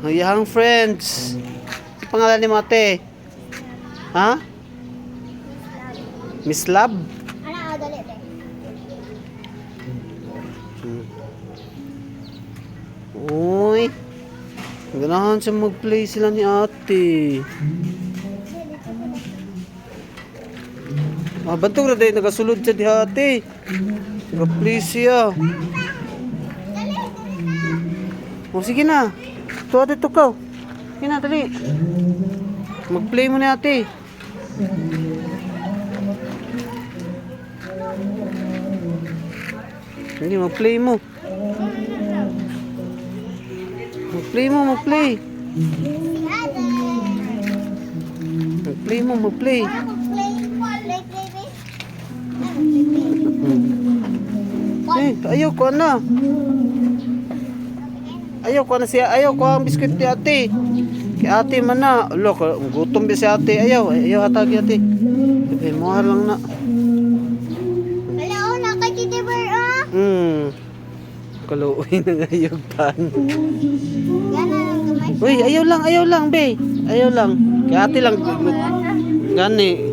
Young friends. Pangalan ni mo ate? Ha? Miss Love? Ano, dali, dali. Uy. Ganahan siya mag-play sila ni ate. Bantog na dahil nagasulod siya di ate. Nag-play siya. O sige na. Ito ate, ito ka. Sige na, dali. Mag-play mo na ate. Hindi, mag-play mo. Mag-play mo, mag-play. Mag-play mo, mag-play. Ayaw ko na. Ayaw ko na siya. Ayaw ko ang biskuit ni ate. Kay ate man na. Look, gutom ba si ate. Ayaw hatagi ate. Mahal lang na. Hello, nakatitiber ah. Kaluoy na ngayog tan. Yan na lang gamay. Uy, ayaw lang, be. Ayaw lang. Kay ate lang. Gani.